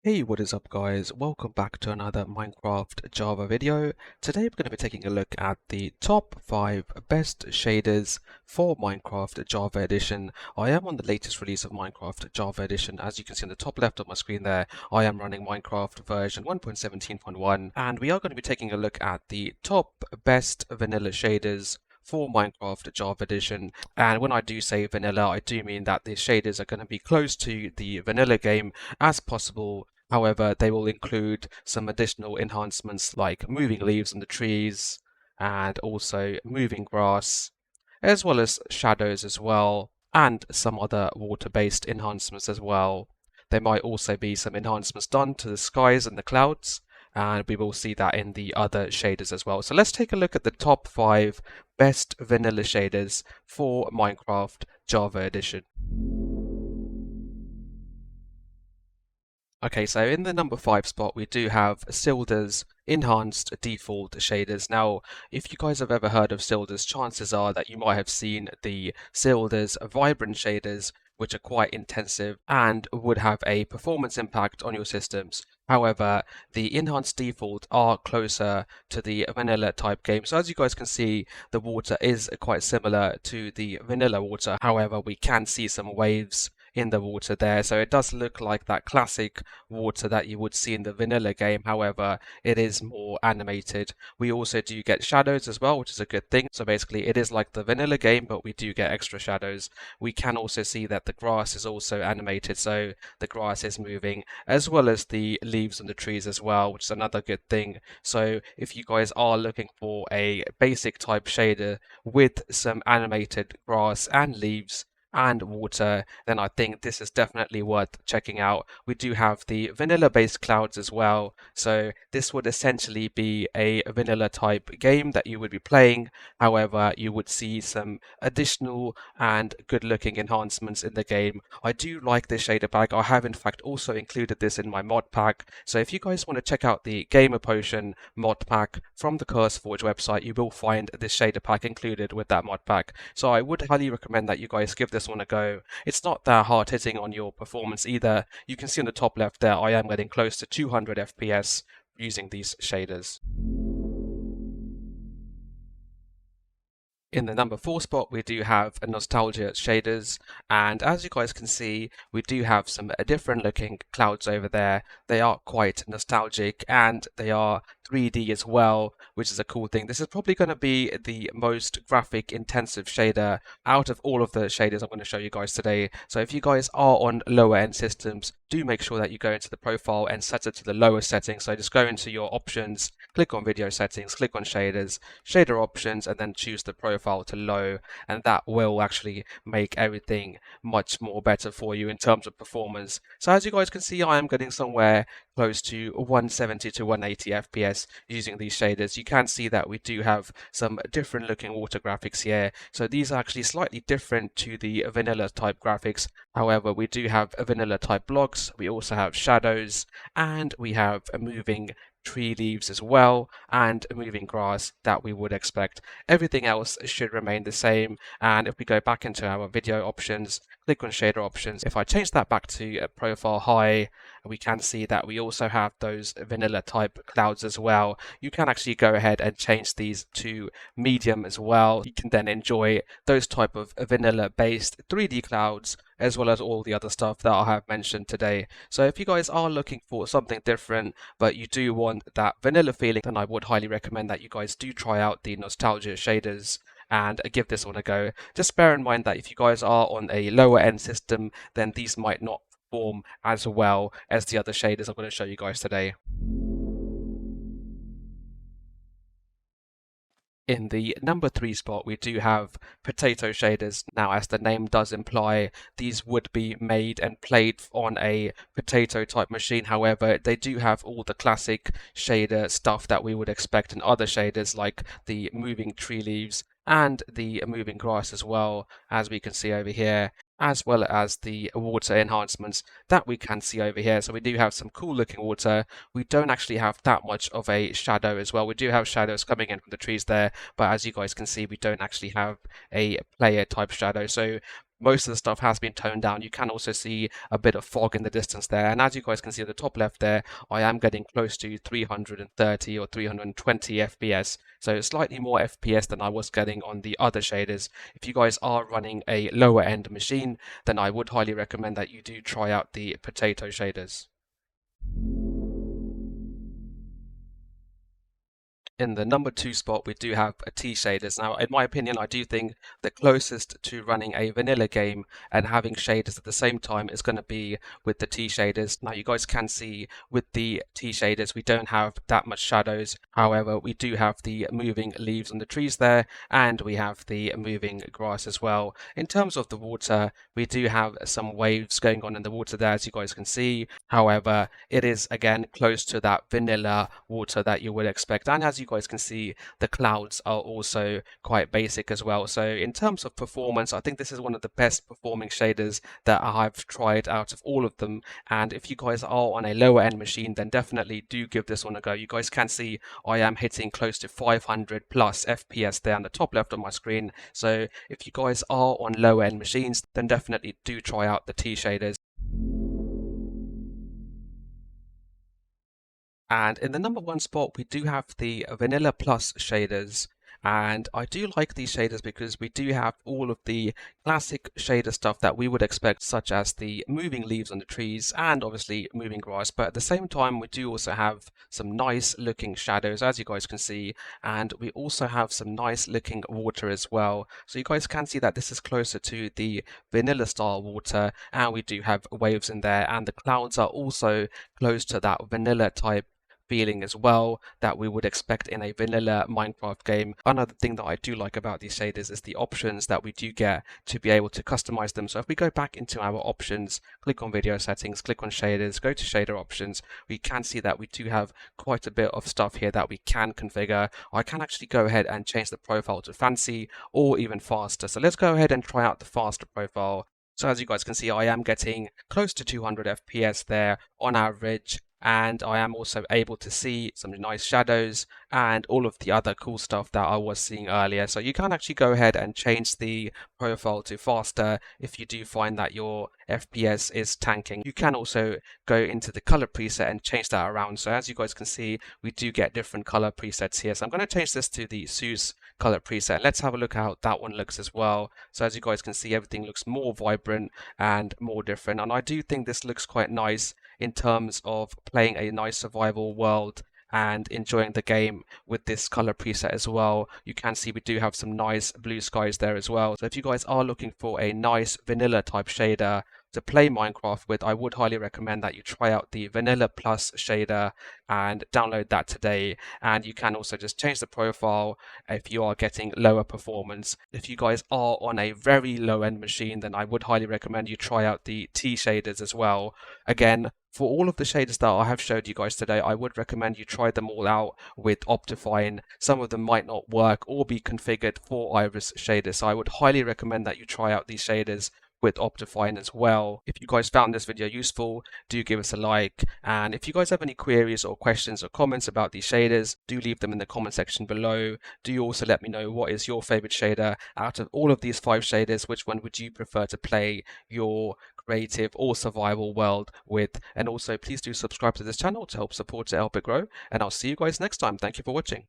Hey, what is up guys? Welcome back to another Minecraft Java video. Today we're going to be taking a look at the top 5 best shaders for Minecraft Java Edition. I am on the latest release of Minecraft Java Edition. As you can see on the top left of my screen there, I am running Minecraft version 1.17.1, and we are going to be taking a look at the top best vanilla shaders for Minecraft Java Edition. And when I do say vanilla, I do mean that the shaders are going to be close to the vanilla game as possible. However, they will include some additional enhancements like moving leaves on the trees and also moving grass, as well as shadows as well, and some other water-based enhancements as well. There might also be some enhancements done to the skies and the clouds, and we will see that in the other shaders as well. So let's take a look at the top 5 best vanilla shaders for Minecraft Java Edition. Okay, so in the number 5 spot, we do have Sildurs Enhanced Default Shaders. Now, if you guys have ever heard of Sildurs, chances are that you might have seen the Sildurs Vibrant Shaders, which are quite intensive and would have a performance impact on your systems. However, the Enhanced Default are closer to the vanilla type game. So as you guys can see, the water is quite similar to the vanilla water. However, we can see some waves in the water there, so it does look like that classic water that you would see in the vanilla game. However, it is more animated. We also do get shadows as well, which is a good thing. So basically it is like the vanilla game, but we do get extra shadows. We can also see that the grass is also animated, so the grass is moving, as well as the leaves on the trees as well, which is another good thing. So if you guys are looking for a basic type shader with some animated grass and leaves and water, then I think this is definitely worth checking out. We do have the vanilla based clouds as well, so this would essentially be a vanilla type game that you would be playing. However, you would see some additional and good looking enhancements in the game. I do like this shader pack. I have in fact also included this in my mod pack, so if you guys want to check out the Gamer Potion mod pack from the CurseForge website, you will find this shader pack included with that mod pack. So I would highly recommend that you guys give this one a go. It's not that hard hitting on your performance either. You can see on the top left there, I am getting close to 200 FPS using these shaders. In the number 4 spot, we do have a nostalgia shaders, and as you guys can see, we do have some different looking clouds over there. They are quite nostalgic and they are 3D as well, which is a cool thing. This is probably going to be the most graphic intensive shader out of all of the shaders I'm going to show you guys today. So if you guys are on lower end systems, do make sure that you go into the profile and set it to the lowest setting. So just go into your options, click on video settings, click on shaders, shader options, and then choose the profile to low, and that will actually make everything much more better for you in terms of performance. So as you guys can see, I am getting somewhere close to 170 to 180 FPS using these shaders. You can see that we do have some different looking water graphics here. So these are actually slightly different to the vanilla type graphics. However, we do have vanilla type blocks, we also have shadows, and we have moving tree leaves as well, and moving grass that we would expect. Everything else should remain the same, and if we go back into our video options, click on shader options, if I change that back to profile high, we can see that we also have those vanilla type clouds as well. You can actually go ahead and change these to medium as well. You can then enjoy those type of vanilla based 3D clouds as well as all the other stuff that I have mentioned today. So if you guys are looking for something different but you do want that vanilla feeling, then I would highly recommend that you guys do try out the nostalgia shaders and give this one a go. Just bear in mind that if you guys are on a lower end system, then these might not perform as well as the other shaders I'm going to show you guys today. In the number 3 spot, we do have potato shaders. Now, as the name does imply, these would be made and played on a potato type machine. However, they do have all the classic shader stuff that we would expect in other shaders, like the moving tree leaves and the moving grass as well, as we can see over here, as well as the water enhancements that we can see over here. So we do have some cool looking water. We don't actually have that much of a shadow as well. We do have shadows coming in from the trees there, but as you guys can see, we don't actually have a player type shadow. So most of the stuff has been toned down. You can also see a bit of fog in the distance there. And as you guys can see at the top left there, I am getting close to 330 or 320 FPS. So slightly more FPS than I was getting on the other shaders. If you guys are running a lower end machine, then I would highly recommend that you do try out the potato shaders. In the number 2 spot, we do have a T shaders. Now, in my opinion, I do think the closest to running a vanilla game and having shaders at the same time is going to be with the T shaders. Now, you guys can see with the T shaders, we don't have that much shadows. However, we do have the moving leaves on the trees there, and we have the moving grass as well. In terms of the water, we do have some waves going on in the water there, as you guys can see. However, it is again close to that vanilla water that you would expect. And as you guys can see, the clouds are also quite basic as well. So in terms of performance, I think this is one of the best performing shaders that I've tried out of all of them. And if you guys are on a lower end machine, then definitely do give this one a go. You guys can see I am hitting close to 500 plus FPS there on the top left of my screen. So if you guys are on lower end machines, then definitely do try out the T shaders. And in the number 1 spot, we do have the Vanilla Plus shaders. And I do like these shaders because we do have all of the classic shader stuff that we would expect, such as the moving leaves on the trees and obviously moving grass. But at the same time, we do also have some nice looking shadows, as you guys can see. And we also have some nice looking water as well. So you guys can see that this is closer to the vanilla style water. And we do have waves in there. And the clouds are also close to that vanilla type feeling as well that we would expect in a vanilla Minecraft game. Another thing that I do like about these shaders is the options that we do get to be able to customize them. So if we go back into our options, click on video settings, click on shaders, go to shader options, we can see that we do have quite a bit of stuff here that we can configure. I can actually go ahead and change the profile to fancy or even faster. So let's go ahead and try out the faster profile. So as you guys can see, I am getting close to 200 FPS there on average, and I am also able to see some nice shadows and all of the other cool stuff that I was seeing earlier. So you can actually go ahead and change the profile to faster if you do find that your FPS is tanking. You can also go into the color preset and change that around. So as you guys can see, we do get different color presets here. So I'm going to change this to the Seus color preset. Let's have a look at how that one looks as well. So as you guys can see, everything looks more vibrant and more different. And I do think this looks quite nice in terms of playing a nice survival world and enjoying the game with this color preset as well. You can see we do have some nice blue skies there as well. So if you guys are looking for a nice vanilla type shader to play Minecraft with, I would highly recommend that you try out the Vanilla Plus shader and download that today. And you can also just change the profile if you are getting lower performance. If you guys are on a very low end machine, then I would highly recommend you try out the T shaders as well. Again, for all of the shaders that I have showed you guys today, I would recommend you try them all out with OptiFine. Some of them might not work or be configured for Iris shaders, so I would highly recommend that you try out these shaders with OptiFine as well. If you guys found this video useful, do give us a like. And if you guys have any queries or questions or comments about these shaders, do leave them in the comment section below. Do also let me know what is your favorite shader out of all of these 5 shaders. Which one would you prefer to play your creative or survival world with? And also please do subscribe to this channel to help support it, help it grow. And I'll see you guys next time. Thank you for watching.